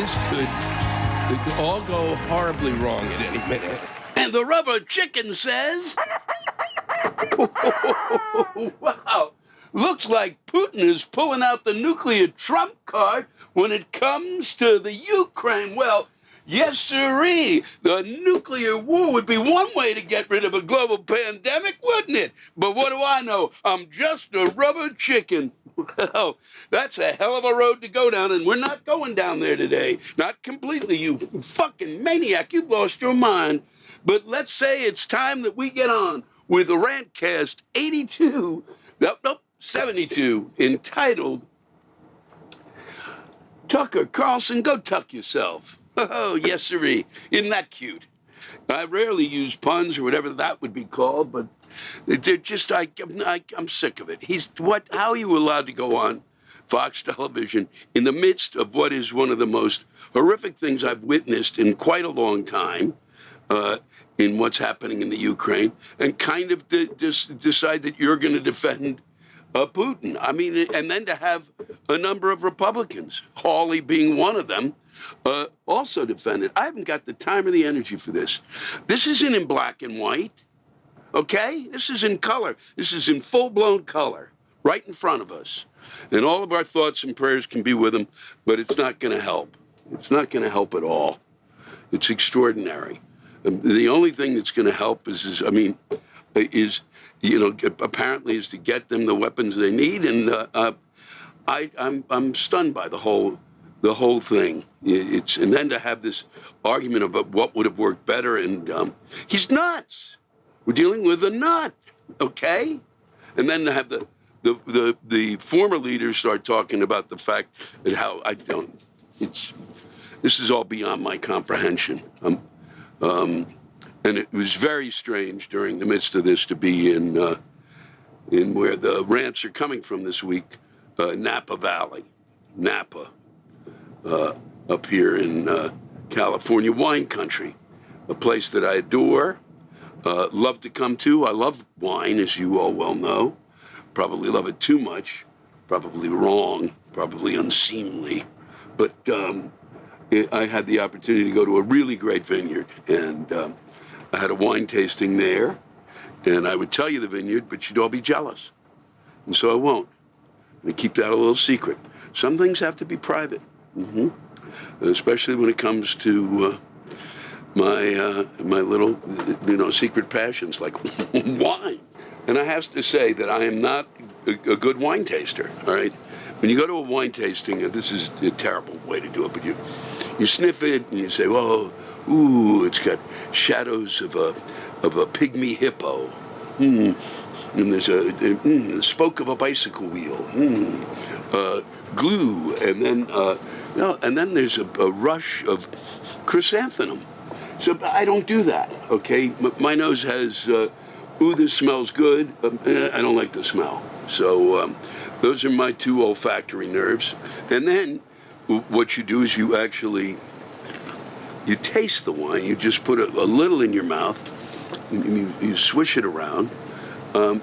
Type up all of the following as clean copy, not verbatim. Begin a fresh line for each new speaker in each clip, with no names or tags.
This could all go horribly wrong at any minute. And the rubber chicken says, wow, looks like Putin is pulling out the nuclear trump card when it comes to the Ukraine. Well, yes, sirree. The nuclear war would be one way to get rid of a global pandemic, wouldn't it? But what do I know? I'm just a rubber chicken. Well, that's a hell of a road to go down, and we're not going down there today. Not completely, you fucking maniac. You've lost your mind. But let's say it's time that we get on with the Rantcast 82, nope, 72, entitled Tucker Carlson, Go Tuck Yourself. Oh, yes, sirree. Isn't that cute? I rarely use puns or whatever that would be called, but they're just, I'm sick of it. How are you allowed to go on Fox television in the midst of what is one of the most horrific things I've witnessed in quite a long time, in what's happening in the Ukraine, and kind of decide that you're going to defend Putin? I mean, and then to have a number of Republicans, Hawley being one of them, also defend it. I haven't got the time or the energy for this. This isn't in black and white, okay? This is in color. This is in full-blown color, right in front of us. And all of our thoughts and prayers can be with them, but it's not going to help. It's not going to help at all. It's extraordinary. The only thing that's going to help is apparently is to get them the weapons they need. And I'm stunned by the whole thing. And then to have this argument about what would have worked better, and he's nuts. We're dealing with a nut, okay? And then to have the former leaders start talking about the fact that how this is all beyond my comprehension. And it was very strange during the midst of this to be in where the rants are coming from this week, Napa Valley, Napa, up here in California, wine country, a place that I adore, love to come to. I love wine, as you all well know. Probably love it too much, probably wrong, probably unseemly, but I had the opportunity to go to a really great vineyard, and I had a wine tasting there, and I would tell you the vineyard, but you'd all be jealous, and so I won't. I keep that a little secret. Some things have to be private, especially when it comes to my little secret passions like wine. And I have to say that I am not a good wine taster. All right, when you go to a wine tasting, this is a terrible way to do it, but you sniff it and you say, "Whoa, ooh, it's got shadows of a pygmy hippo. And there's the spoke of a bicycle wheel. Glue, and then there's a rush of chrysanthemum." So I don't do that. Okay, my nose has, ooh, this smells good. I don't like the smell. So those are my two olfactory nerves. And then what you do is you taste the wine. You just put a little in your mouth, and you swish it around. And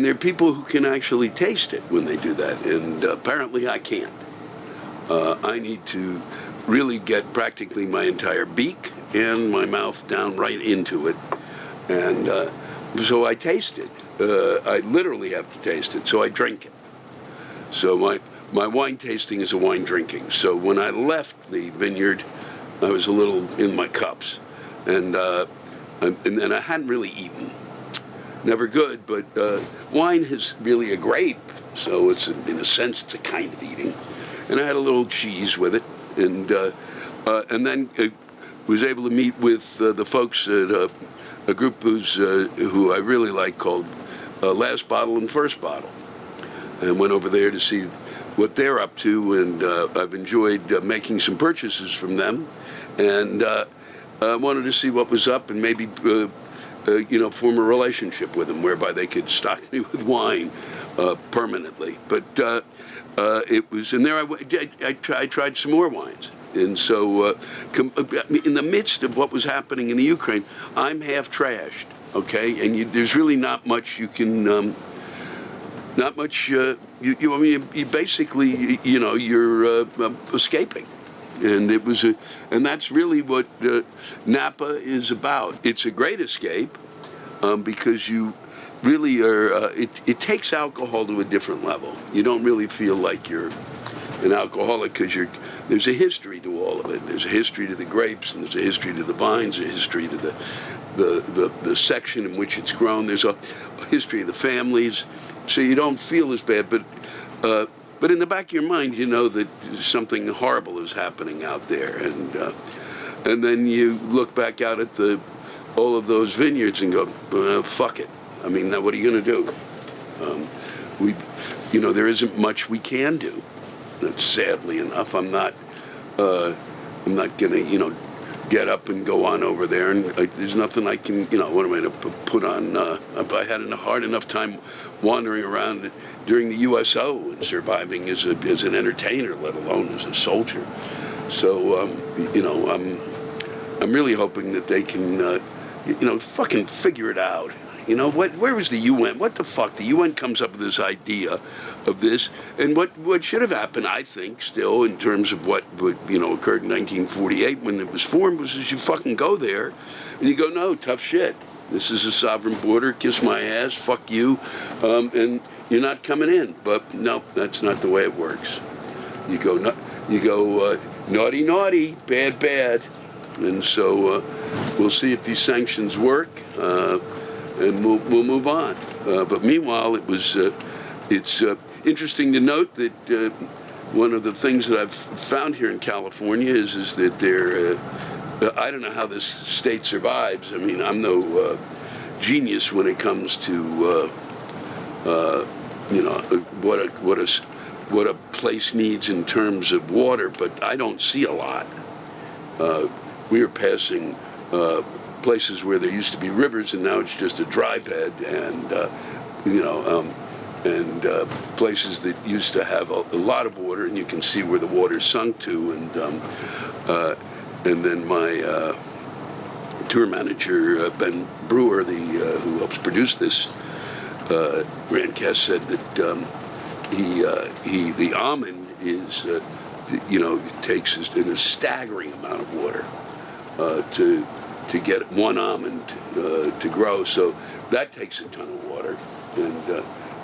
there are people who can actually taste it when they do that, and apparently I can't. I need to really get practically my entire beak and my mouth down right into it, and so I taste it. I literally have to taste it, so I drink it. So my wine tasting is a wine drinking. So when I left the vineyard, I was a little in my cups, and then I hadn't really eaten. Never good, but wine is really a grape, so it's in a sense it's a kind of eating. And I had a little cheese with it, and then was able to meet with the folks at a group who I really like called Last Bottle and First Bottle, and went over there to see what they're up to, and I've enjoyed making some purchases from them, and I wanted to see what was up and maybe form a relationship with them whereby they could stock me with wine permanently. But it was, and there I tried some more wines. And so in the midst of what was happening in the Ukraine, I'm half trashed, okay? And there's really not much you can, not much, you basically, you're escaping. And it was and that's really what Napa is about. It's a great escape because you really are. It takes alcohol to a different level. You don't really feel like you're an alcoholic because there's a history to all of it. There's a history to the grapes, and there's a history to the vines, a history to the section in which it's grown. There's a history of the families, so you don't feel as bad. But in the back of your mind, you know that something horrible is happening out there, and then you look back out at all of those vineyards and go, fuck it. I mean, now what are you going to do? There isn't much we can do. Sadly enough, I'm not going to, get up and go on over there, and there's nothing I can, what am I going to put on? I had a hard enough time wandering around during the USO and surviving as an entertainer, let alone as a soldier. So, I'm really hoping that they can, fucking figure it out. Where was the UN? What the fuck? The UN comes up with this idea of this, and what should have happened, I think, still, in terms of what occurred in 1948 when it was formed, was you fucking go there, and you go, no, tough shit. This is a sovereign border, kiss my ass, fuck you, and you're not coming in. But no, that's not the way it works. You go naughty, naughty, bad, bad. And so we'll see if these sanctions work. And we'll move on. But meanwhile, it's interesting to note that one of the things that I've found here in California is that I don't know how this state survives. I mean, I'm no genius when it comes to what a place needs in terms of water, but I don't see a lot. We are passing places where there used to be rivers, and now it's just a dry bed, and places that used to have a lot of water, and you can see where the water's sunk to, and then my tour manager Ben Brewer, who helps produce this Rantcast, said that the almond is takes a staggering amount of water to get one almond to grow. So that takes a ton of water.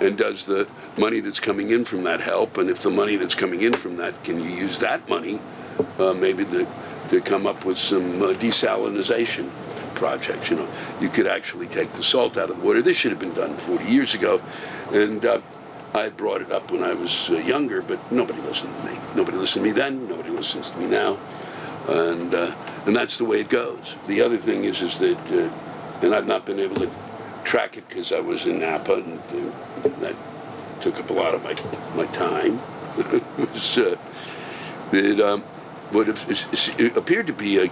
And does the money that's coming in from that help? And if the money that's coming in from that, can you use that money maybe to come up with some desalinization projects? You could actually take the salt out of the water. This should have been done 40 years ago. And I brought it up when I was younger, but nobody listened to me. Nobody listened to me then. Nobody listens to me now. And that's the way it goes. The other thing is that, and I've not been able to track it because I was in Napa, and that took up a lot of my time. It appeared to be a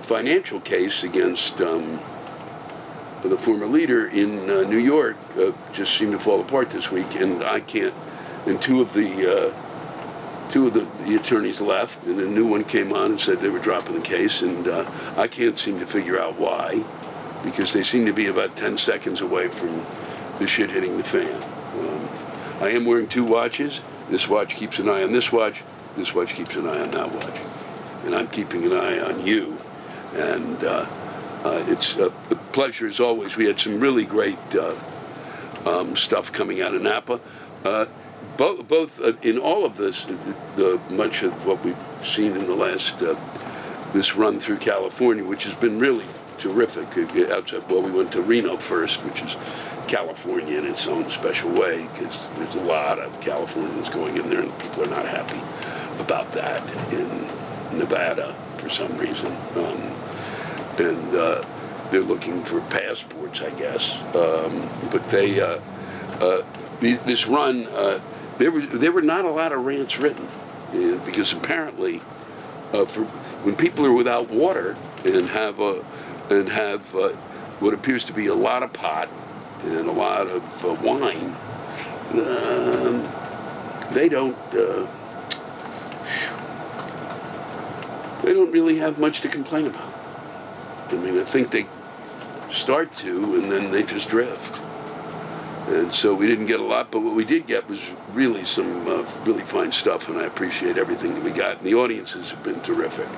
financial case against the former leader in New York just seemed to fall apart this week, and I can't. And two of the attorneys left, and a new one came on and said they were dropping the case, and I can't seem to figure out why, because they seem to be about 10 seconds away from the shit hitting the fan. I am wearing two watches. This watch keeps an eye on this watch. This watch keeps an eye on that watch. And I'm keeping an eye on you. And it's a pleasure as always. We had some really great stuff coming out of Napa. Both in all of this, much of what we've seen in the last this run through California, which has been really terrific. We went to Reno first, which is California in its own special way, because there's a lot of Californians going in there, and people are not happy about that in Nevada for some reason, and they're looking for passports, I guess. But this run. There were not a lot of rants written, because apparently, for when people are without water and have what appears to be a lot of pot and a lot of wine, they don't really have much to complain about. I mean, I think they start to, and then they just drift. And so we didn't get a lot, but what we did get was really some really fine stuff, and I appreciate everything that we got. And the audiences have been terrific.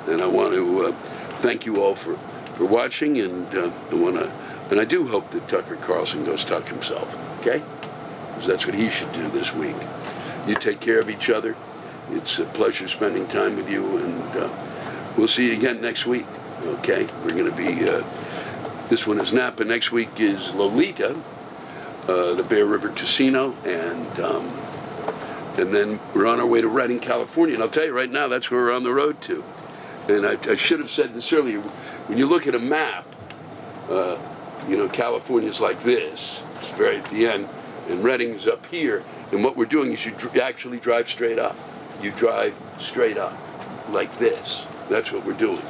And I want to thank you all for watching, and I do hope that Tucker Carlson goes tuck himself, okay? Because that's what he should do this week. You take care of each other. It's a pleasure spending time with you, and we'll see you again next week, okay? We're going to be, this one is Napa. Next week is Lolita, the Bear River Casino, and then we're on our way to Redding, California. And I'll tell you right now, that's where we're on the road to. And I should have said this earlier. When you look at a map, you know, California's like this. It's very at the end, and Redding's up here. And what we're doing is you actually drive straight up. You drive straight up, like this. That's what we're doing.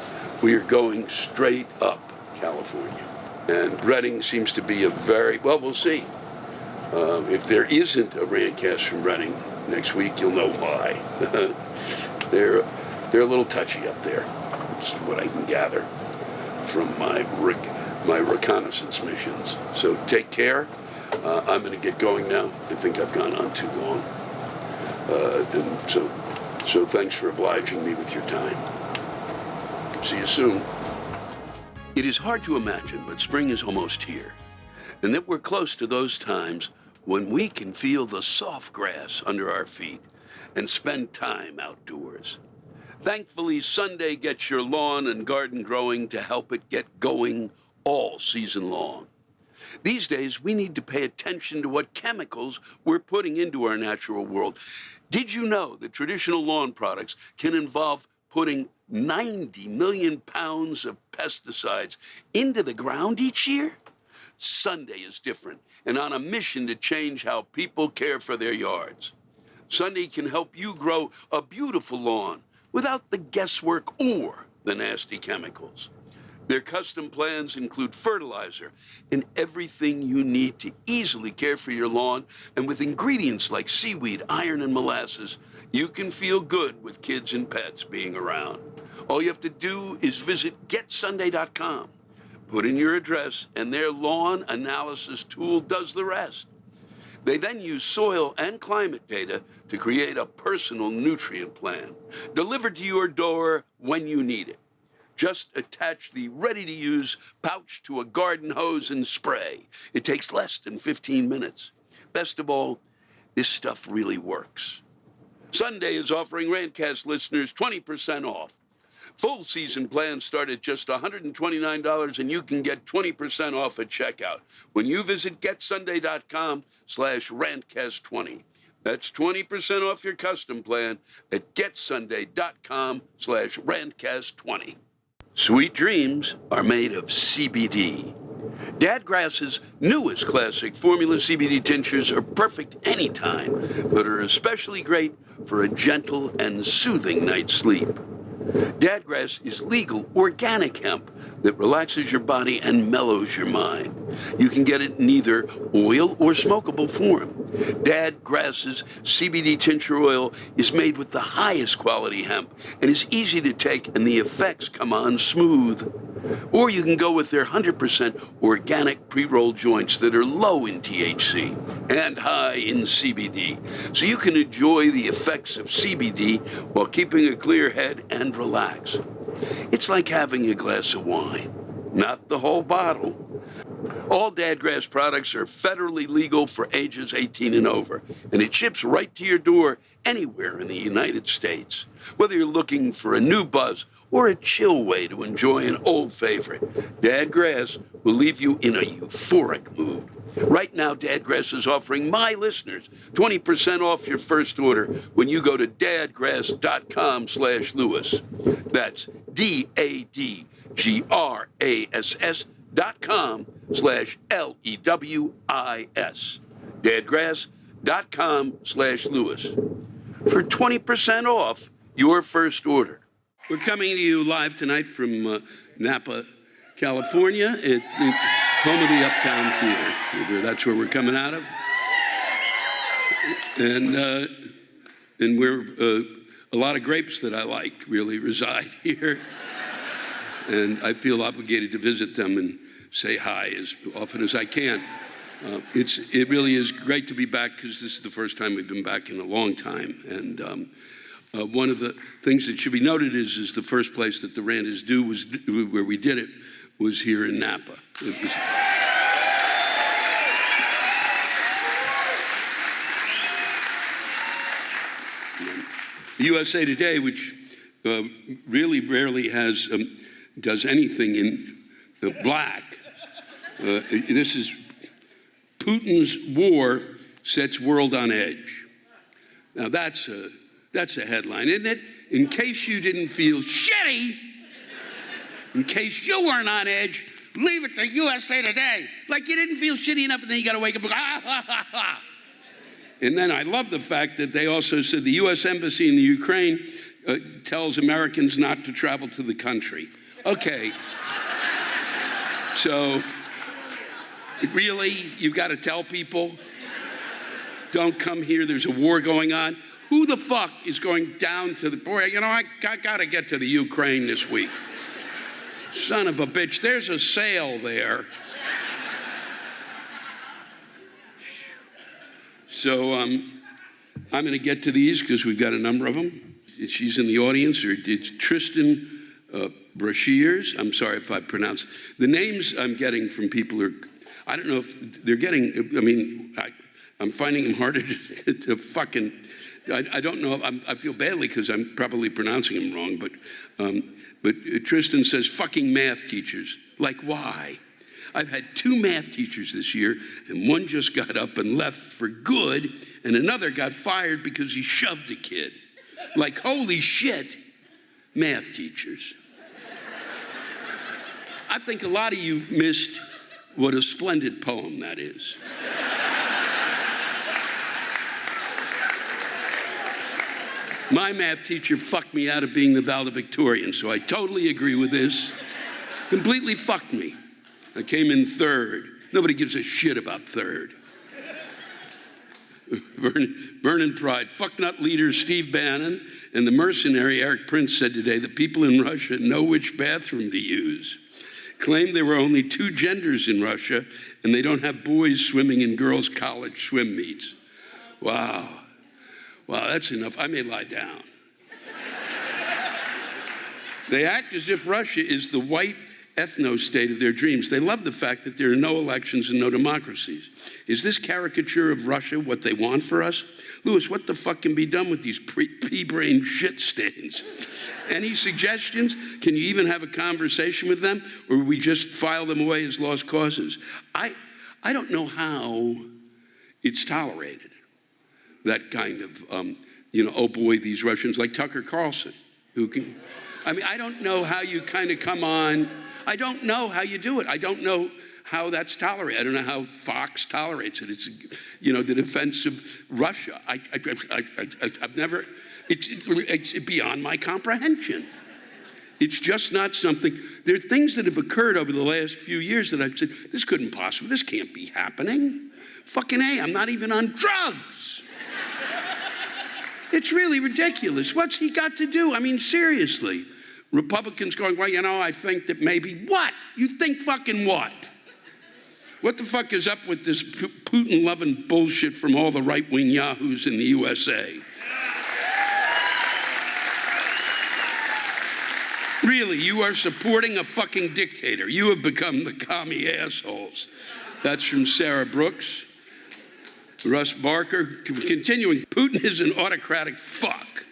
We are going straight up California. And Redding seems to be a very, well, we'll see. If there isn't a Rantcast from Redding next week, you'll know why. They're a little touchy up there. That's what I can gather from my reconnaissance missions. So take care. I'm going to get going now. I think I've gone on too long. And so thanks for obliging me with your time. See you soon. It is hard to imagine, but spring is almost here, and that we're close to those times when we can feel the soft grass under our feet and spend time outdoors. Thankfully, Sunday gets your lawn and garden growing to help it get going all season long. These days, we need to pay attention to what chemicals we're putting into our natural world. Did you know that traditional lawn products can involve putting 90 million pounds of pesticides into the ground each year? Sunday is different and on a mission to change how people care for their yards. Sunday can help you grow a beautiful lawn without the guesswork or the nasty chemicals. Their custom plans include fertilizer and everything you need to easily care for your lawn, and with ingredients like seaweed, iron, and molasses, you can feel good with kids and pets being around. All you have to do is visit getsunday.com. Put in your address, and their lawn analysis tool does the rest. They then use soil and climate data to create a personal nutrient plan, delivered to your door when you need it. Just attach the ready-to-use pouch to a garden hose and spray. It takes less than 15 minutes. Best of all, this stuff really works. Sunday is offering Rantcast listeners 20% off. Full season plans start at just $129, and you can get 20% off at checkout when you visit getsunday.com/Rantcast20. That's 20% off your custom plan at getsunday.com/Rantcast20. Sweet dreams are made of CBD. Dadgrass's newest classic formula CBD tinctures are perfect anytime, but are especially great for a gentle and soothing night's sleep. Dadgrass is legal, organic hemp that relaxes your body and mellows your mind. You can get it in either oil or smokable form. Dadgrass's CBD tincture oil is made with the highest quality hemp and is easy to take, and the effects come on smooth. Or you can go with their 100% organic pre-rolled joints that are low in THC and high in CBD, so you can enjoy the effects of CBD while keeping a clear head and relax. It's like having a glass of wine, not the whole bottle. All Dadgrass products are federally legal for ages 18 and over, and it ships right to your door anywhere in the United States. Whether you're looking for a new buzz or a chill way to enjoy an old favorite, Dadgrass will leave you in a euphoric mood. Right now, Dadgrass is offering my listeners 20% off your first order when you go to dadgrass.com/Lewis. That's dadgrass.com/LEWIS. Dadgrass.com/Lewis for 20% off your first order. We're coming to you live tonight from Napa, California, at the home of the Uptown Theater. That's where we're coming out of. And we're a lot of grapes that I like really reside here. And I feel obligated to visit them and say hi as often as I can. It really is great to be back because this is the first time we've been back in a long time. And one of the things that should be noted is the first place that the rant is due was where we did it was here in Napa. USA Today, which really rarely does anything in black. This is Putin's war sets world on edge. Now that's a headline, isn't it? In case you didn't feel shitty, in case you weren't on edge, leave it to USA Today. Like you didn't feel shitty enough, and then you got to wake up and go, ah, ha, ha, ha. And then I love the fact that they also said the U.S. Embassy in the Ukraine tells Americans not to travel to the country. Okay. So, really, you've got to tell people, don't come here, there's a war going on. Who the fuck is going down to the, boy, you know, I got to get to the Ukraine this week. Son of a bitch, there's a sale there. So I'm going to get to these because we've got a number of them. She's in the audience, or it's Tristan Brashears. I'm sorry if I pronounced. The names I'm getting from people are, I don't know if they're getting, I mean, I'm finding them harder to fucking, I don't know, I feel badly because I'm probably pronouncing them wrong, but Tristan says, fucking math teachers. Like, why? I've had 2 math teachers this year, and one just got up and left for good, and another got fired because he shoved a kid. Like, holy shit, math teachers. I think a lot of you missed what a splendid poem that is. My math teacher fucked me out of being the valedictorian, so I totally agree with this. Completely fucked me. I came in 3rd. Nobody gives a shit about 3rd. Burning pride. Fucknut leader Steve Bannon and the mercenary Eric Prince said today that people in Russia know which bathroom to use. Claimed there were only 2 genders in Russia and they don't have boys swimming in girls' college swim meets. Wow. Wow, that's enough. I may lie down. They act as if Russia is the white ethno-state of their dreams. They love the fact that there are no elections and no democracies. Is this caricature of Russia what they want for us? Louis, what the fuck can be done with these pea-brain shit stains? Any suggestions? Can you even have a conversation with them? Or we just file them away as lost causes? I don't know how it's tolerated. That kind of, oh boy, these Russians, like Tucker Carlson, who can, I mean, I don't know how you kind of come on. I don't know how you do it. I don't know how that's tolerated. I don't know how Fox tolerates it. It's, the defense of Russia. I've never, it's beyond my comprehension. It's just not something, there are things that have occurred over the last few years that I've said, this couldn't possibly, this can't be happening. Fucking A, I'm not even on drugs. It's really ridiculous. What's he got to do? I mean, seriously. Republicans going, well, I think that maybe what? You think fucking what? What the fuck is up with this Putin-loving bullshit from all the right-wing yahoos in the USA? Really, you are supporting a fucking dictator. You have become the commie assholes. That's from Sarah Brooks. Russ Barker, continuing, Putin is an autocratic fuck.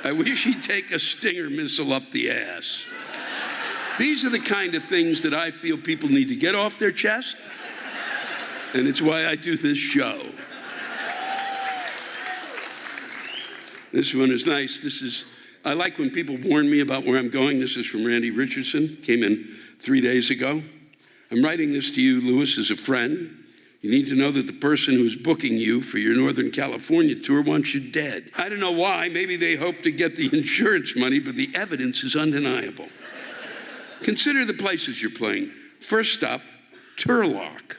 I wish he'd take a Stinger missile up the ass. These are the kind of things that I feel people need to get off their chest, and it's why I do this show. This one is nice. I like when people warn me about where I'm going. This is from Randy Richardson, came in 3 days ago. I'm writing this to you, Louis, as a friend. You need to know that the person who's booking you for your Northern California tour wants you dead. I don't know why. Maybe they hope to get the insurance money, but the evidence is undeniable. Consider the places you're playing. First stop, Turlock,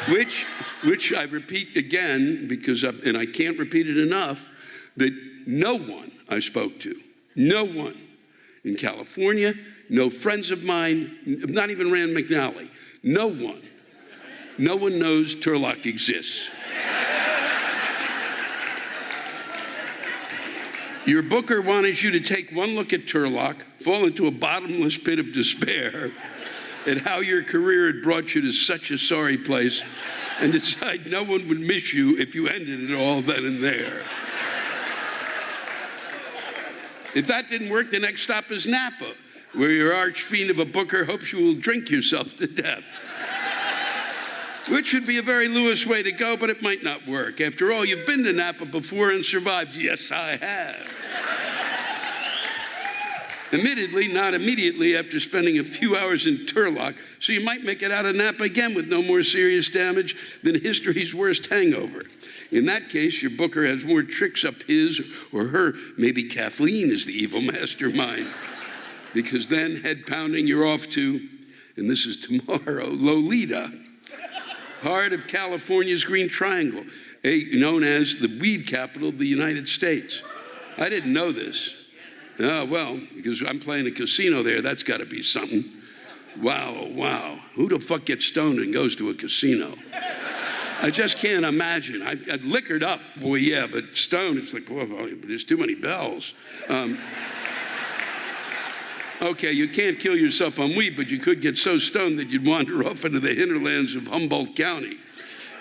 which I repeat again because and I can't repeat it enough, that no one I spoke to, no one in California, no friends of mine, not even Rand McNally, no one No one knows Turlock exists. Your booker wanted you to take one look at Turlock, fall into a bottomless pit of despair at how your career had brought you to such a sorry place, and decide no one would miss you if you ended it all then and there. If that didn't work, the next stop is Napa, where your arch-fiend of a booker hopes you will drink yourself to death. Which would be a very Lewis way to go, but it might not work. After all, you've been to Napa before and survived. Yes, I have. Admittedly, not immediately after spending a few hours in Turlock, so you might make it out of Napa again with no more serious damage than history's worst hangover. In that case, your booker has more tricks up his or her, maybe Kathleen is the evil mastermind. Because then, head pounding, you're off to, and this is tomorrow, Lolita, heart of California's Green Triangle, known as the weed capital of the United States. I didn't know this. Oh, well, because I'm playing a casino there, that's got to be something. Wow. Who the fuck gets stoned and goes to a casino? I just can't imagine. I'd liquored up, boy, yeah, but stoned, it's like, whoa, there's too many bells. Okay, you can't kill yourself on weed, but you could get so stoned that you'd wander off into the hinterlands of Humboldt County,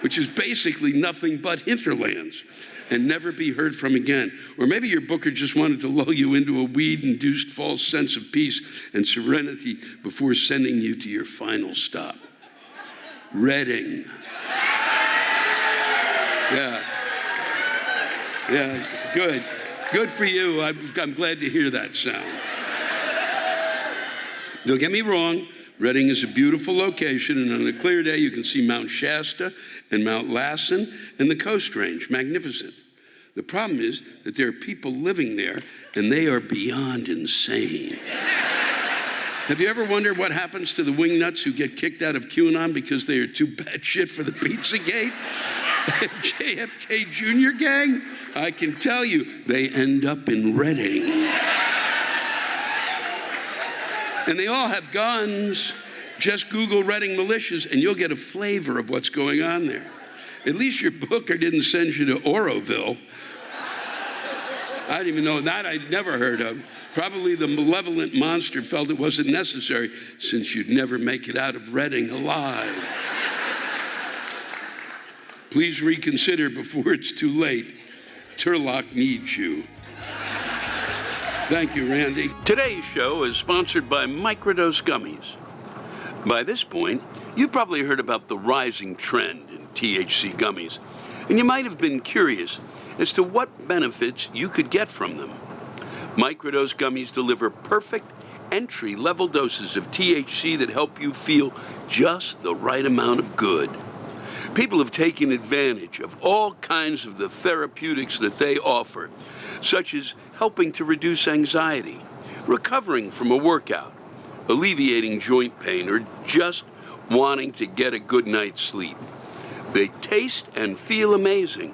which is basically nothing but hinterlands, and never be heard from again. Or maybe your booker just wanted to lull you into a weed-induced false sense of peace and serenity before sending you to your final stop. Reading. Yeah, good. Good for you. I'm glad to hear that sound. Don't get me wrong, Reading is a beautiful location, and on a clear day you can see Mount Shasta and Mount Lassen and the Coast Range. Magnificent. The problem is that there are people living there, and they are beyond insane. Have you ever wondered what happens to the wingnuts who get kicked out of QAnon because they are too batshit for the Pizzagate? JFK Jr. gang? I can tell you, they end up in Reading. And they all have guns. Just Google Reading militias and you'll get a flavor of what's going on there. At least your booker didn't send you to Oroville. I didn't even know that. I'd never heard of. Probably the malevolent monster felt it wasn't necessary since you'd never make it out of Reading alive. Please reconsider before it's too late. Turlock needs you. Thank you, Randy. Today's show is sponsored by Microdose Gummies. By this point, you've probably heard about the rising trend in THC gummies, and you might have been curious as to what benefits you could get from them. Microdose Gummies deliver perfect entry-level doses of THC that help you feel just the right amount of good. People have taken advantage of all kinds of the therapeutics that they offer, such as helping to reduce anxiety, recovering from a workout, alleviating joint pain, or just wanting to get a good night's sleep. They taste and feel amazing.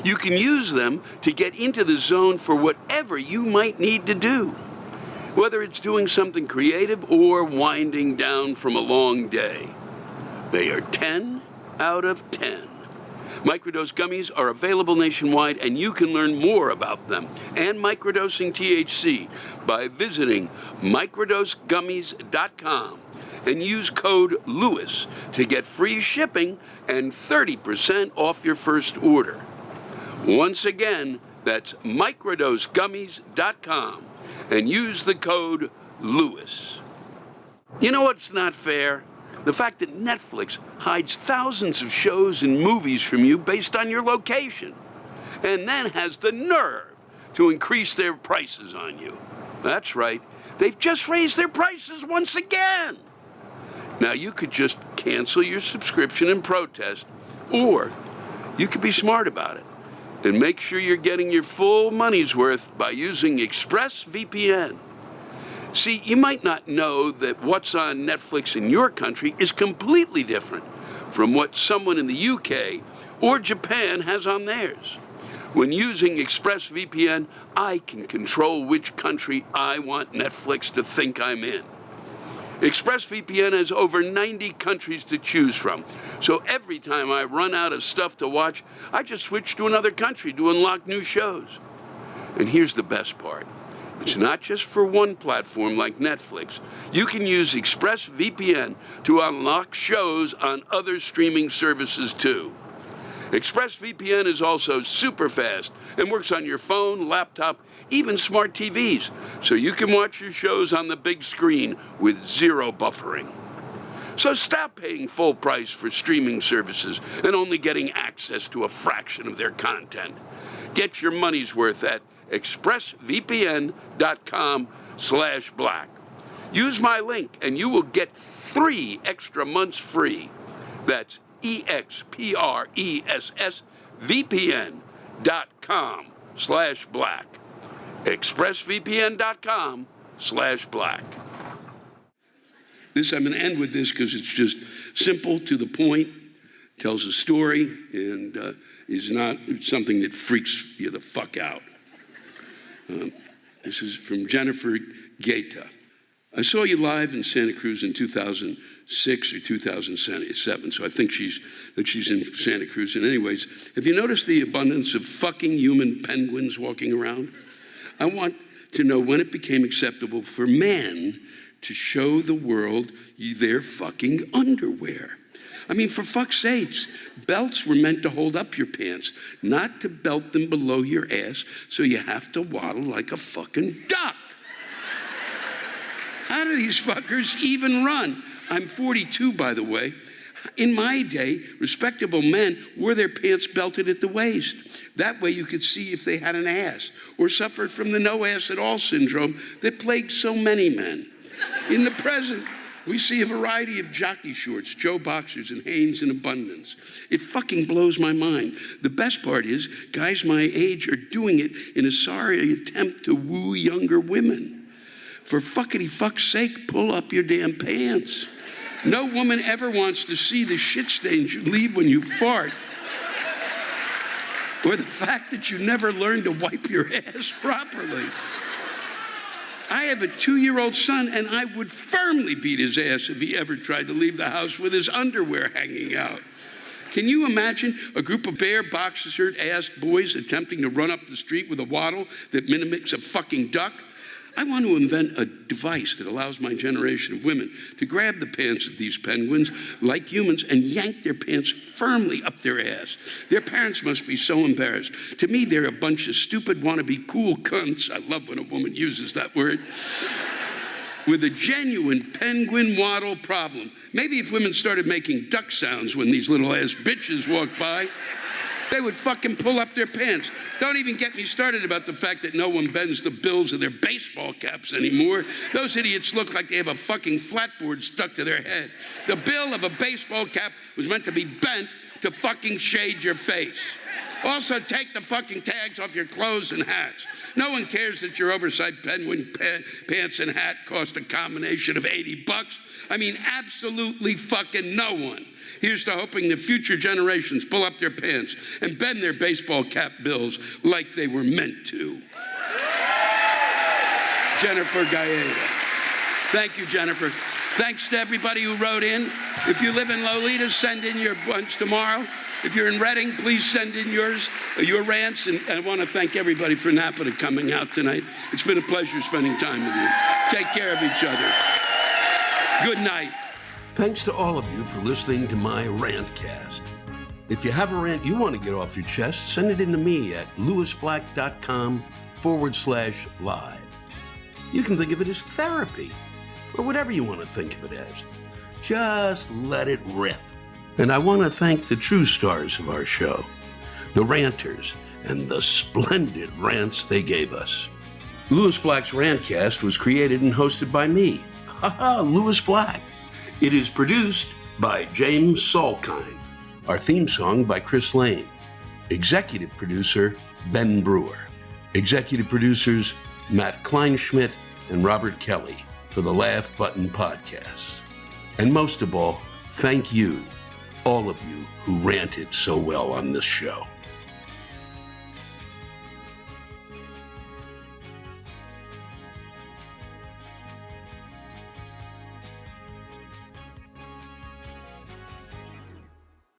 You can use them to get into the zone for whatever you might need to do, whether it's doing something creative or winding down from a long day. They are 10 out of 10. Microdose gummies are available nationwide, and you can learn more about them and microdosing THC by visiting microdosegummies.com and use code LEWIS to get free shipping and 30% off your first order. Once again, that's microdosegummies.com and use the code LEWIS. You know what's not fair? The fact that Netflix hides thousands of shows and movies from you based on your location, and then has the nerve to increase their prices on you. That's right, they've just raised their prices once again. Now, you could just cancel your subscription and protest, or you could be smart about it and make sure you're getting your full money's worth by using ExpressVPN. See, you might not know that what's on Netflix in your country is completely different from what someone in the UK or Japan has on theirs. When using ExpressVPN, I can control which country I want Netflix to think I'm in. ExpressVPN has over 90 countries to choose from. So every time I run out of stuff to watch, I just switch to another country to unlock new shows. And here's the best part. It's not just for one platform like Netflix. You can use ExpressVPN to unlock shows on other streaming services too. ExpressVPN is also super fast and works on your phone, laptop, even smart TVs, so you can watch your shows on the big screen with zero buffering. So stop paying full price for streaming services and only getting access to a fraction of their content. Get your money's worth at expressvpn.com/black. Use my link and you will get 3 extra months free. That's expressvpn.com/black. expressvpn.com/black. I'm going to end with this because it's just simple, to the point, tells a story, and is not something that freaks you the fuck out. This is from Jennifer Gaeta. I saw you live in Santa Cruz in 2006 or 2007, so I think she's in Santa Cruz. And anyways, have you noticed the abundance of fucking human penguins walking around? I want to know when it became acceptable for men to show the world their fucking underwear. I mean, for fuck's sakes, belts were meant to hold up your pants, not to belt them below your ass so you have to waddle like a fucking duck. How do these fuckers even run? I'm 42, by the way. In my day, respectable men wore their pants belted at the waist. That way you could see if they had an ass or suffered from the no ass at all syndrome that plagues so many men. In the present, we see a variety of jockey shorts, Joe boxers, and Hanes in abundance. It fucking blows my mind. The best part is, guys my age are doing it in a sorry attempt to woo younger women. For fuckity fuck's sake, pull up your damn pants. No woman ever wants to see the shit stains you leave when you fart. Or the fact that you never learned to wipe your ass properly. I have a 2-year-old son, and I would firmly beat his ass if he ever tried to leave the house with his underwear hanging out. Can you imagine a group of bare boxer shirt-assed boys attempting to run up the street with a waddle that mimics a fucking duck? I want to invent a device that allows my generation of women to grab the pants of these penguins like humans and yank their pants firmly up their ass. Their parents must be so embarrassed. To me, they're a bunch of stupid wannabe cool cunts. I love when a woman uses that word. With a genuine penguin waddle problem. Maybe if women started making duck sounds when these little ass bitches walk by, they would fucking pull up their pants. Don't even get me started about the fact that no one bends the bills of their baseball caps anymore. Those idiots look like they have a fucking flatboard stuck to their head. The bill of a baseball cap was meant to be bent to fucking shade your face. Also, take the fucking tags off your clothes and hats. No one cares that your oversized penguin pants and hat cost a combination of $80. I mean, absolutely fucking no one. Here's to hoping that future generations pull up their pants and bend their baseball cap bills like they were meant to. Jennifer Gaeta. Thank you, Jennifer. Thanks to everybody who wrote in. If you live in Lolita, send in your bunch tomorrow. If you're in Reading, please send in your rants. And I want to thank everybody for Napa for coming out tonight. It's been a pleasure spending time with you. Take care of each other. Good night. Thanks to all of you for listening to my Rantcast. If you have a rant you want to get off your chest, send it in to me at lewisblack.com/live. You can think of it as therapy, or whatever you want to think of it as. Just let it rip. And I want to thank the true stars of our show, the ranters, and the splendid rants they gave us. Lewis Black's Rantcast was created and hosted by me, Lewis Black. It is produced by James Salkind. Our theme song by Chris Lane. Executive producer, Ben Brewer. Executive producers, Matt Kleinschmidt and Robert Kelly for the Laugh Button Podcast. And most of all, thank you, all of you who ranted so well on this show.